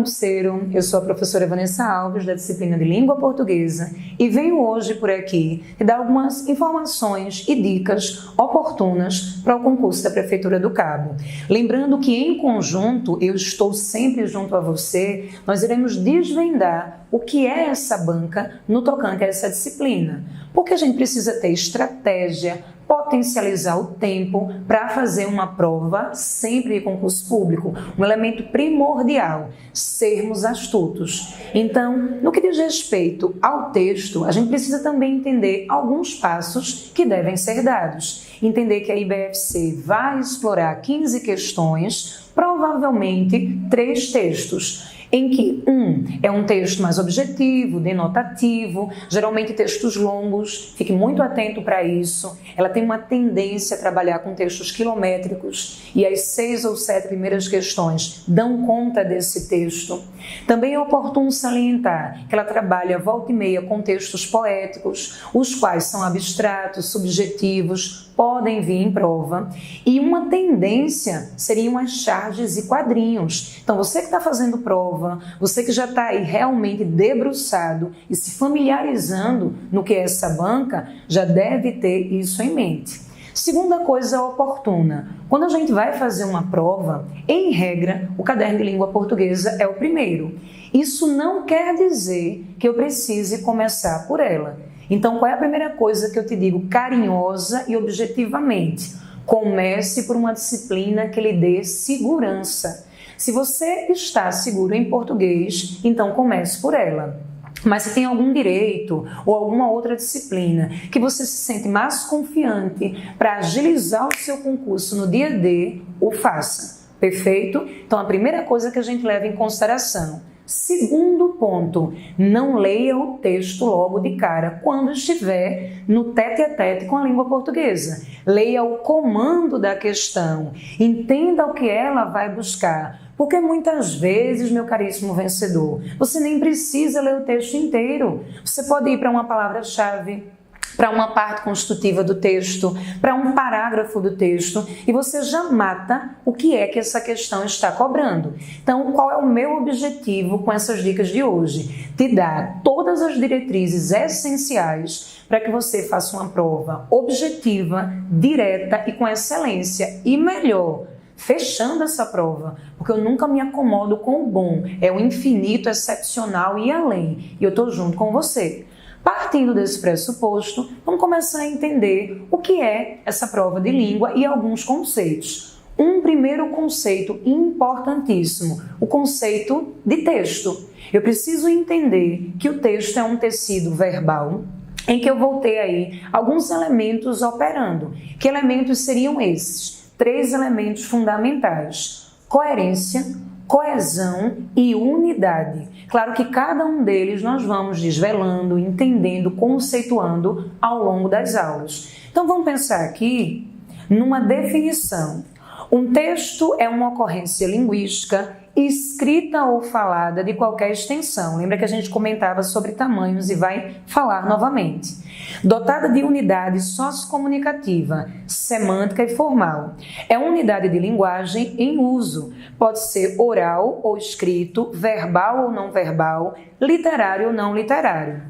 concurseiro, eu sou a professora Vanessa Alves, da disciplina de Língua Portuguesa, e venho hoje por aqui te dar algumas informações e dicas oportunas para o concurso da Prefeitura do Cabo. Lembrando que, em conjunto, eu estou sempre junto a você, nós iremos desvendar o que é essa banca no tocante a essa disciplina, porque a gente precisa ter estratégia, potencializar o tempo para fazer uma prova sempre em concurso público. Um elemento primordial, sermos astutos. Então, no que diz respeito ao texto, a gente precisa também entender alguns passos que devem ser dados. Entender que a IBFC vai explorar 15 questões, provavelmente 3 textos, em que é um texto mais objetivo, denotativo, geralmente textos longos, fique muito atento para isso. Ela tem uma tendência a trabalhar com textos quilométricos e as 6 ou 7 primeiras questões dão conta desse texto. Também é oportuno salientar que ela trabalha volta e meia com textos poéticos, os quais são abstratos, subjetivos, podem vir em prova, e uma tendência seriam as charges e quadrinhos. Então, você que está fazendo prova, você que já está aí realmente debruçado e se familiarizando no que é essa banca, já deve ter isso em mente. Segunda coisa oportuna, quando a gente vai fazer uma prova, em regra, o caderno de língua portuguesa é o primeiro. Isso não quer dizer que eu precise começar por ela. Então, qual é a primeira coisa que eu te digo carinhosa e objetivamente? Comece por uma disciplina que lhe dê segurança. Se você está seguro em português, então comece por ela. Mas se tem algum direito ou alguma outra disciplina que você se sente mais confiante para agilizar o seu concurso no dia D, o faça. Perfeito? Então, a primeira coisa que a gente leva em consideração. Segundo ponto, não leia o texto logo de cara quando estiver no tete-a-tete com a língua portuguesa. Leia o comando da questão, entenda o que ela vai buscar. Porque muitas vezes, meu caríssimo vencedor, você nem precisa ler o texto inteiro. Você pode ir para uma palavra-chave, para uma parte constitutiva do texto, para um parágrafo do texto, e você já mata o que é que essa questão está cobrando. Então, qual é o meu objetivo com essas dicas de hoje? Te dar todas as diretrizes essenciais para que você faça uma prova objetiva, direta e com excelência. E melhor, fechando essa prova, porque eu nunca me acomodo com o bom, é o infinito, excepcional e além, e eu estou junto com você. Partindo desse pressuposto, vamos começar a entender o que é essa prova de língua e alguns conceitos. Um primeiro conceito importantíssimo, o conceito de texto. Eu preciso entender que o texto é um tecido verbal em que eu vou ter aí alguns elementos operando. Que elementos seriam esses? 3 elementos fundamentais: coerência, coesão e unidade. Claro que cada um deles nós vamos desvelando, entendendo, conceituando ao longo das aulas. Então vamos pensar aqui numa definição. Um texto é uma ocorrência linguística, escrita ou falada de qualquer extensão. Lembra que a gente comentava sobre tamanhos e vai falar novamente. Dotada de unidade sociocomunicativa, semântica e formal. É uma unidade de linguagem em uso. Pode ser oral ou escrito, verbal ou não verbal, literário ou não literário.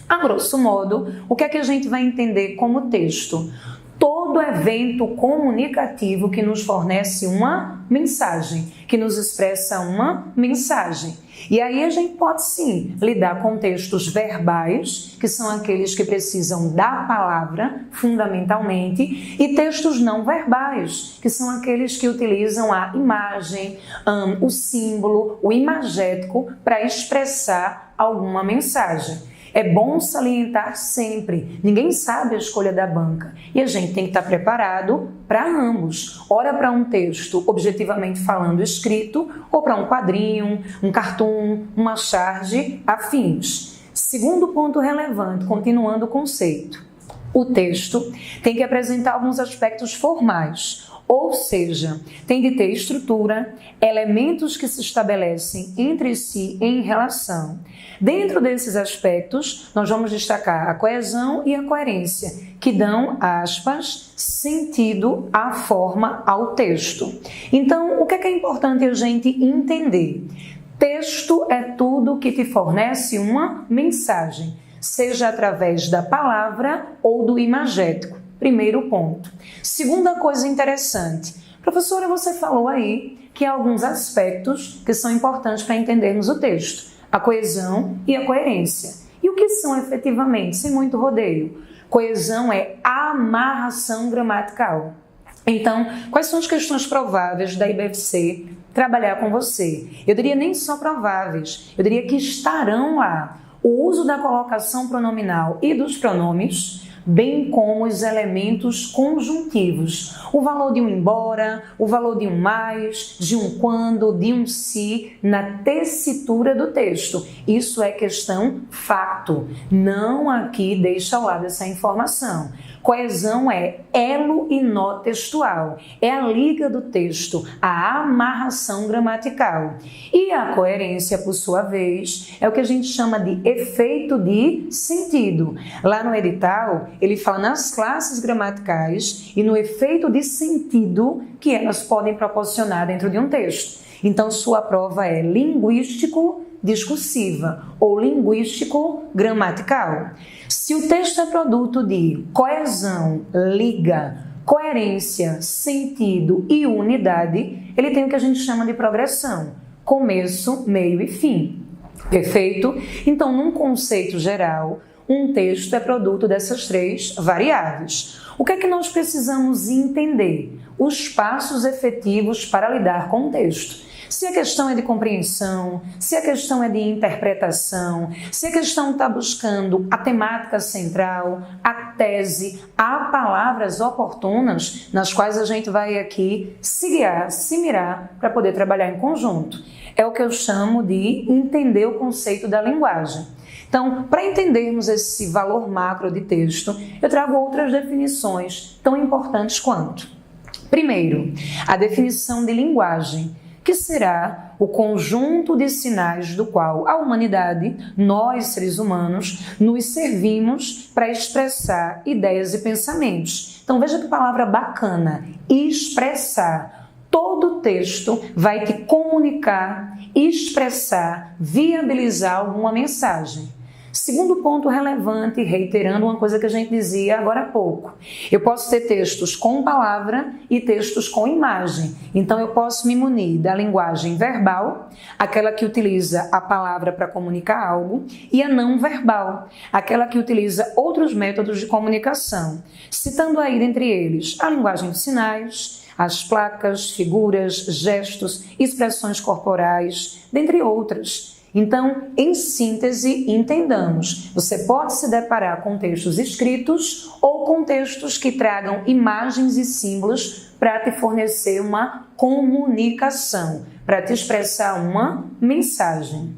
A grosso modo, o que é que a gente vai entender como texto? Todo evento comunicativo que nos fornece uma mensagem, que nos expressa uma mensagem. E aí a gente pode sim lidar com textos verbais, que são aqueles que precisam da palavra, fundamentalmente, e textos não verbais, que são aqueles que utilizam a imagem, o símbolo, o imagético para expressar alguma mensagem. É bom salientar sempre, ninguém sabe a escolha da banca e a gente tem que estar preparado para ambos. Ora para um texto objetivamente falando escrito ou para um quadrinho, um cartoon, uma charge, afins. Segundo ponto relevante, continuando o conceito. O texto tem que apresentar alguns aspectos formais. Ou seja, tem de ter estrutura, elementos que se estabelecem entre si em relação. Dentro desses aspectos, nós vamos destacar a coesão e a coerência, que dão, aspas, sentido à forma, ao texto. Então, o que é importante a gente entender? Texto é tudo que te fornece uma mensagem, seja através da palavra ou do imagético. Primeiro ponto. Segunda coisa interessante. Professora, você falou aí que há alguns aspectos que são importantes para entendermos o texto. A coesão e a coerência. E o que são efetivamente, sem muito rodeio? Coesão é amarração gramatical. Então, quais são as questões prováveis da IBFC trabalhar com você? Eu diria nem só prováveis, eu diria que estarão lá o uso da colocação pronominal e dos pronomes, bem como os elementos conjuntivos. O valor de um embora, o valor de um mais, de um quando, de um se, na tessitura do texto. Isso é questão fato. Não aqui deixa ao lado essa informação. Coesão é elo e nó textual, é a liga do texto, a amarração gramatical. E a coerência, por sua vez, é o que a gente chama de efeito de sentido. Lá no edital, ele fala nas classes gramaticais e no efeito de sentido que elas podem proporcionar dentro de um texto. Então, sua prova é linguístico-discursiva ou linguístico-gramatical. Se o texto é produto de coesão, liga, coerência, sentido e unidade, ele tem o que a gente chama de progressão, começo, meio e fim. Perfeito? Então, num conceito geral, um texto é produto dessas três variáveis. O que é que nós precisamos entender? Os passos efetivos para lidar com o texto. Se a questão é de compreensão, se a questão é de interpretação, se a questão está buscando a temática central, a tese, há palavras oportunas nas quais a gente vai aqui se guiar, se mirar para poder trabalhar em conjunto. É o que eu chamo de entender o conceito da linguagem. Então, para entendermos esse valor macro de texto, eu trago outras definições tão importantes quanto. Primeiro, a definição de linguagem, que será o conjunto de sinais do qual a humanidade, nós seres humanos, nos servimos para expressar ideias e pensamentos. Então veja que palavra bacana, expressar. Todo texto vai te comunicar, expressar, viabilizar alguma mensagem. Segundo ponto relevante, reiterando uma coisa que a gente dizia agora há pouco. Eu posso ter textos com palavra e textos com imagem. Então, eu posso me munir da linguagem verbal, aquela que utiliza a palavra para comunicar algo, e a não verbal, aquela que utiliza outros métodos de comunicação. Citando aí, dentre eles, a linguagem de sinais, as placas, figuras, gestos, expressões corporais, dentre outras. Então, em síntese, entendamos, você pode se deparar com textos escritos ou com textos que tragam imagens e símbolos para te fornecer uma comunicação, para te expressar uma mensagem.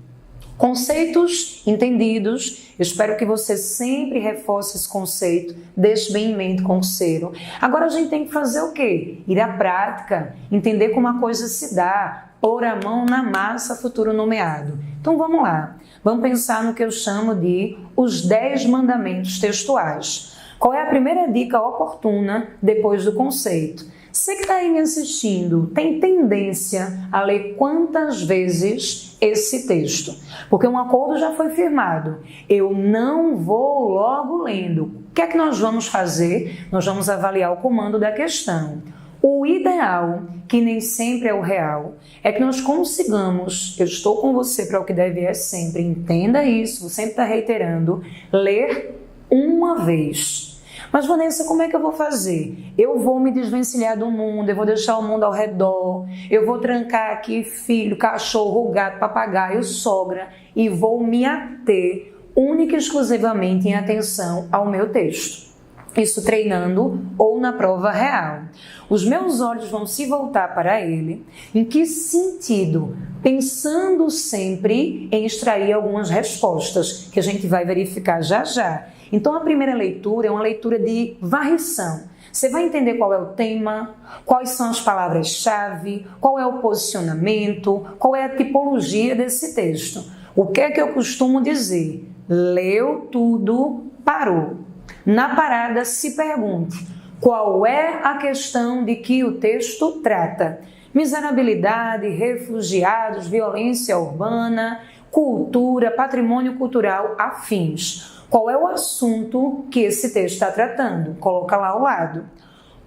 Conceitos entendidos, eu espero que você sempre reforce esse conceito, deixe bem em mente com o Cero. Agora a gente tem que fazer o quê? Ir à prática, entender como a coisa se dá, pôr a mão na massa, futuro nomeado. Então vamos lá, vamos pensar no que eu chamo de os 10 mandamentos textuais. Qual é a primeira dica oportuna depois do conceito? Você que está aí me assistindo, tem tendência a ler quantas vezes esse texto? Porque um acordo já foi firmado. Eu não vou logo lendo. O que é que nós vamos fazer? Nós vamos avaliar o comando da questão. O ideal, que nem sempre é o real, é que nós consigamos, eu estou com você para o que deve é sempre, entenda isso, vou sempre estar reiterando, ler uma vez. Mas Vanessa, como é que eu vou fazer? Eu vou me desvencilhar do mundo, eu vou deixar o mundo ao redor, eu vou trancar aqui filho, cachorro, gato, papagaio, sogra e vou me ater única e exclusivamente em atenção ao meu texto. Isso treinando ou na prova real. Os meus olhos vão se voltar para ele. Em que sentido? Pensando sempre em extrair algumas respostas, que a gente vai verificar já já. Então, a primeira leitura é uma leitura de varrição. Você vai entender qual é o tema, quais são as palavras-chave, qual é o posicionamento, qual é a tipologia desse texto. O que é que eu costumo dizer? Leu tudo, parou. Na parada, se pergunte, qual é a questão de que o texto trata? miserabilidade, refugiados, violência urbana, cultura, patrimônio cultural, afins. Qual é o assunto que esse texto está tratando? Coloca lá ao lado.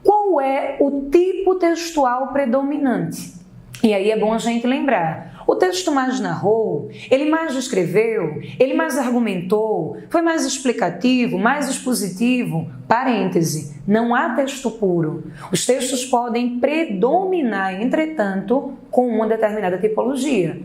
Qual é o tipo textual predominante? E aí é bom a gente lembrar. O texto mais narrou, ele mais descreveu, ele mais argumentou, foi mais explicativo, mais expositivo. Parêntese, não há texto puro. Os textos podem predominar, entretanto, com uma determinada tipologia.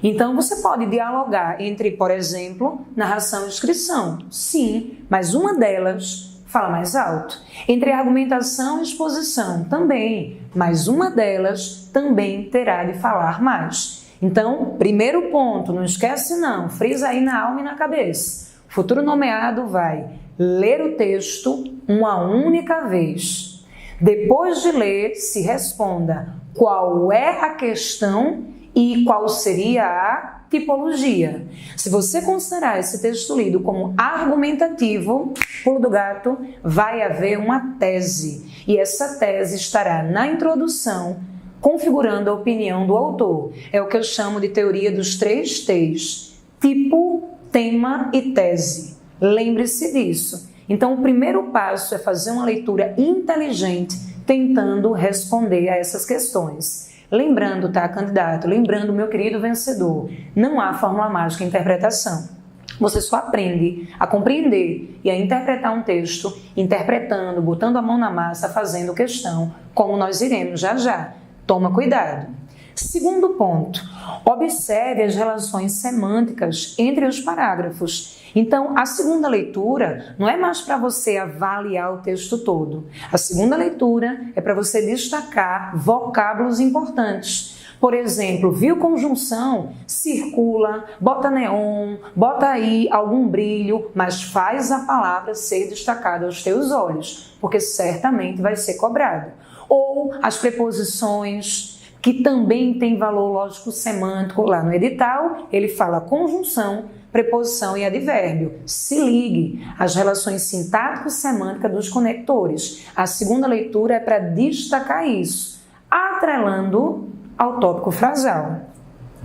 Então, você pode dialogar entre, por exemplo, narração e descrição. Sim, mas uma delas fala mais alto. Entre argumentação e exposição, também, mas uma delas também terá de falar mais. Então, primeiro ponto, não esquece não, frisa aí na alma e na cabeça. O futuro nomeado vai ler o texto uma única vez. Depois de ler, se responda qual é a questão e qual seria a tipologia. Se você considerar esse texto lido como argumentativo, pulo do gato, vai haver uma tese. E essa tese estará na introdução, configurando a opinião do autor. É o que eu chamo de teoria dos 3 T's. Tipo, tema e tese. Lembre-se disso. Então, o primeiro passo é fazer uma leitura inteligente, tentando responder a essas questões. Lembrando, tá, candidato? Lembrando, meu querido vencedor, não há fórmula mágica em interpretação. Você só aprende a compreender e a interpretar um texto, interpretando, botando a mão na massa, fazendo questão, como nós iremos já já. Toma cuidado. Segundo ponto, observe as relações semânticas entre os parágrafos. Então, a segunda leitura não é mais para você avaliar o texto todo. A segunda leitura é para você destacar vocábulos importantes. Por exemplo, viu conjunção? Circula, bota neon, bota aí algum brilho, mas faz a palavra ser destacada aos teus olhos, porque certamente vai ser cobrado. Ou as preposições, que também tem valor lógico-semântico lá no edital, ele fala conjunção, preposição e advérbio. Se ligue às relações sintático-semânticas dos conectores. A segunda leitura é para destacar isso, atrelando ao tópico frasal.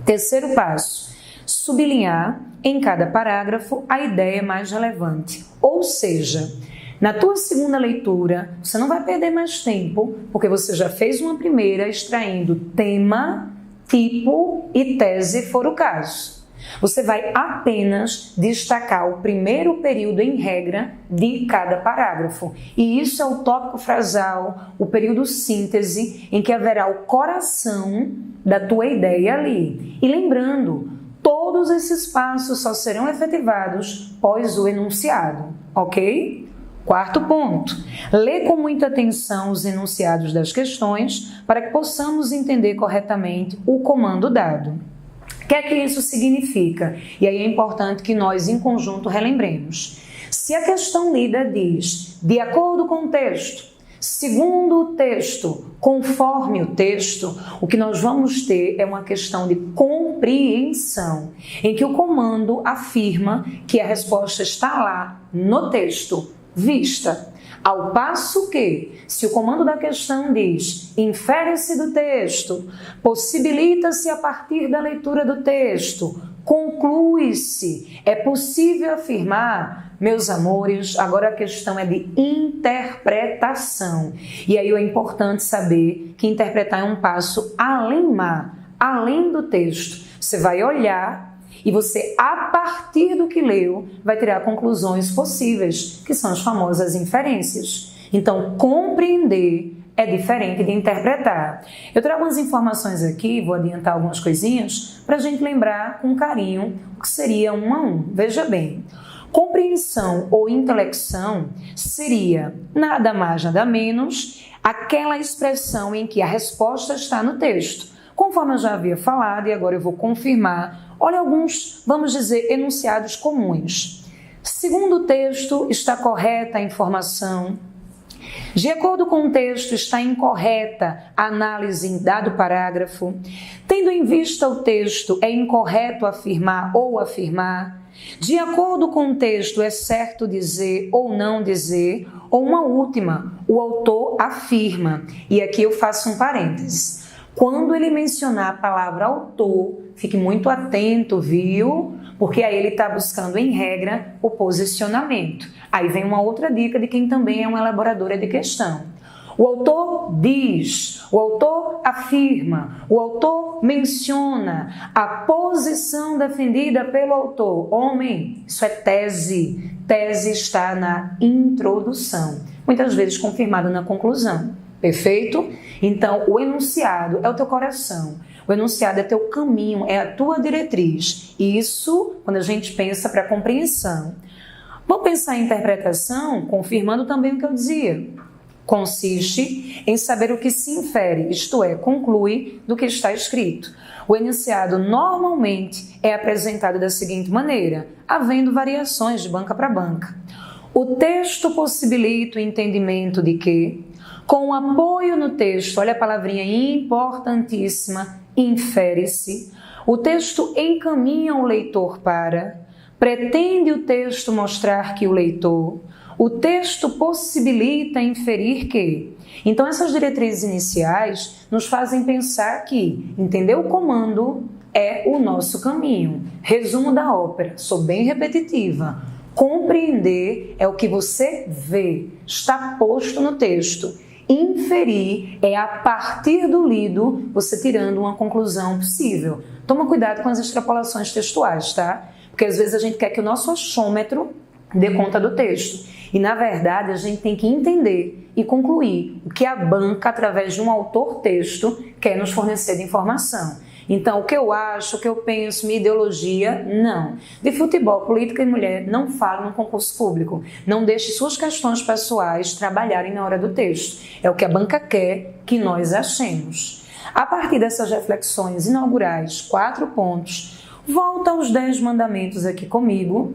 Terceiro passo, sublinhar em cada parágrafo a ideia mais relevante. Ou seja, na tua segunda leitura, você não vai perder mais tempo, porque você já fez uma primeira extraindo tema, tipo e tese, for o caso. Você vai apenas destacar o primeiro período em regra de cada parágrafo. E isso é o tópico frasal, o período síntese, em que haverá o coração da tua ideia ali. E lembrando, todos esses passos só serão efetivados pós o enunciado, ok? Quarto ponto, lê com muita atenção os enunciados das questões para que possamos entender corretamente o comando dado. O que é que isso significa? E aí é importante que nós, em conjunto, relembremos. Se a questão lida diz, de acordo com o texto, segundo o texto, conforme o texto, o que nós vamos ter é uma questão de compreensão, em que o comando afirma que a resposta está lá no texto, vista. Ao passo que, se o comando da questão diz, infere-se do texto, possibilita-se a partir da leitura do texto, conclui-se, é possível afirmar, meus amores, agora a questão é de interpretação. E aí é importante saber que interpretar é um passo além do texto. Você vai olhar e você, a partir do que leu, vai tirar conclusões possíveis, que são as famosas inferências. Então, compreender é diferente de interpretar. Eu trago umas informações aqui, vou adiantar algumas coisinhas, para a gente lembrar com carinho o que seria 1 a 1. Veja bem, compreensão ou intelecção seria nada mais, nada menos, aquela expressão em que a resposta está no texto. Conforme eu já havia falado, e agora eu vou confirmar, olha alguns, vamos dizer, enunciados comuns. Segundo o texto, está correta a informação. De acordo com o texto, está incorreta a análise em dado parágrafo. Tendo em vista o texto, é incorreto afirmar ou afirmar. De acordo com o texto, é certo dizer ou não dizer. Ou uma última, o autor afirma. E aqui eu faço um parênteses. Quando ele mencionar a palavra autor, fique muito atento, viu? Porque aí ele está buscando, em regra, o posicionamento. Aí vem uma outra dica de quem também é uma elaboradora de questão. O autor diz, o autor afirma, o autor menciona a posição defendida pelo autor. Homem, isso é tese. Tese está na introdução, muitas vezes confirmada na conclusão. Perfeito? Então, o enunciado é o teu coração. O enunciado é teu caminho, é a tua diretriz. Isso, quando a gente pensa para a compreensão. Vamos pensar em interpretação, confirmando também o que eu dizia. Consiste em saber o que se infere, isto é, conclui do que está escrito. O enunciado normalmente é apresentado da seguinte maneira, havendo variações de banca para banca. O texto possibilita o entendimento de que, com o apoio no texto, olha a palavrinha importantíssima, infere-se, o texto encaminha o leitor para, pretende o texto mostrar que o leitor, o texto possibilita inferir que. Então, essas diretrizes iniciais nos fazem pensar que entender o comando é o nosso caminho. Resumo da ópera, sou bem repetitiva. Compreender é o que você vê, está posto no texto. Inferir é a partir do lido, você tirando uma conclusão possível. Toma cuidado com as extrapolações textuais, tá? Porque às vezes a gente quer que o nosso achômetro dê conta do texto. E, na verdade, a gente tem que entender e concluir o que a banca, através de um autor-texto, quer nos fornecer de informação. Então, o que eu acho, o que eu penso, minha ideologia, não. De futebol, política e mulher, não fale no concurso público. Não deixe suas questões pessoais trabalharem na hora do texto. É o que a banca quer que nós achemos. A partir dessas reflexões inaugurais, 4 pontos, volta aos 10 mandamentos aqui comigo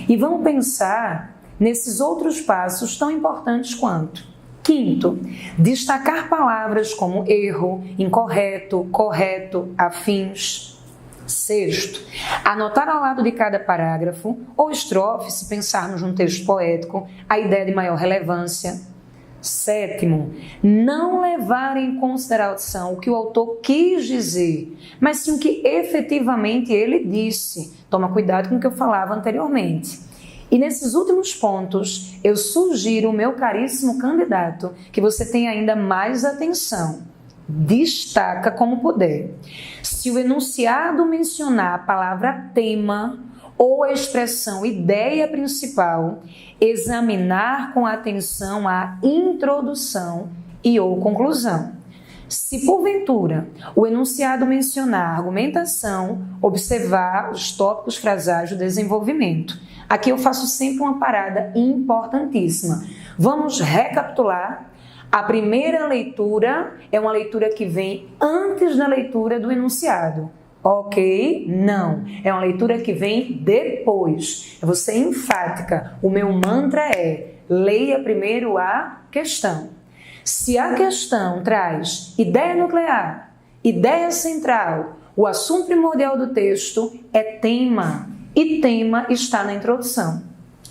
e vamos pensar nesses outros passos tão importantes quanto. Quinto, destacar palavras como erro, incorreto, correto, afins. Sexto, anotar ao lado de cada parágrafo ou estrofe, se pensarmos num texto poético, a ideia de maior relevância. Sétimo, não levar em consideração o que o autor quis dizer, mas sim o que efetivamente ele disse. Toma cuidado com o que eu falava anteriormente. E nesses últimos pontos, eu sugiro, meu caríssimo candidato, que você tenha ainda mais atenção. Destaca como puder. Se o enunciado mencionar a palavra tema ou a expressão ideia principal, examinar com atenção a introdução e ou conclusão. Se porventura o enunciado mencionar a argumentação, observar os tópicos frasais do desenvolvimento. Aqui eu faço sempre uma parada importantíssima. Vamos recapitular. A primeira leitura é uma leitura que vem antes da leitura do enunciado. Ok? Não. É uma leitura que vem depois. Você é enfática. O meu mantra é: leia primeiro a questão. Se a questão traz ideia nuclear, ideia central, o assunto primordial do texto é tema. E tema está na introdução.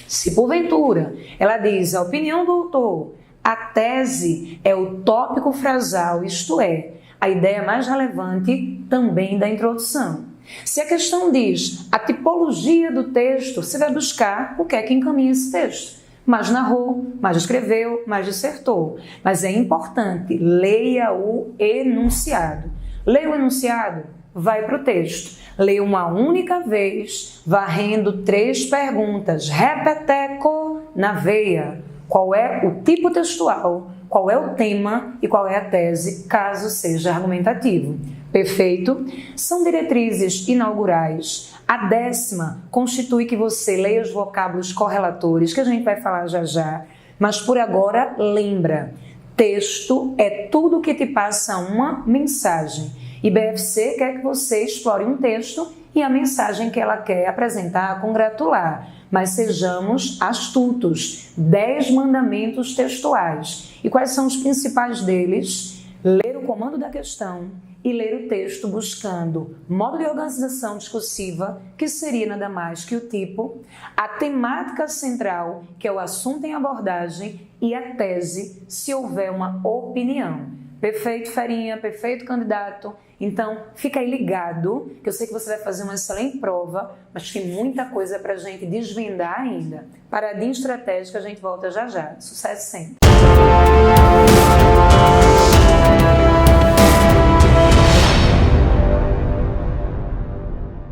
Se porventura ela diz a opinião do autor, a tese é o tópico frasal, isto é, a ideia mais relevante também da introdução. Se a questão diz a tipologia do texto, você vai buscar o que é que encaminha esse texto. Mais narrou, mais escreveu, mais dissertou. Mas é importante, leia o enunciado. Leia o enunciado, vai para o texto. Leia uma única vez, varrendo 3 perguntas. Repeteco na veia. Qual é o tipo textual, qual é o tema e qual é a tese, caso seja argumentativo. Perfeito? São diretrizes inaugurais. A 10ª constitui que você leia os vocábulos correlatores, que a gente vai falar já já, mas por agora lembra, texto é tudo que te passa uma mensagem. E BFC quer que você explore um texto e a mensagem que ela quer apresentar, congratular. Mas sejamos astutos. 10 mandamentos textuais. E quais são os principais deles? Ler o comando da questão e ler o texto buscando modo de organização discursiva, que seria nada mais que o tipo, a temática central, que é o assunto em abordagem, e a tese, se houver uma opinião. Perfeito, Ferinha, perfeito, candidato. Então, fica aí ligado, que eu sei que você vai fazer uma excelente prova, mas tem muita coisa para a gente desvendar ainda. Paradinha estratégica, a gente volta já já. Sucesso sempre!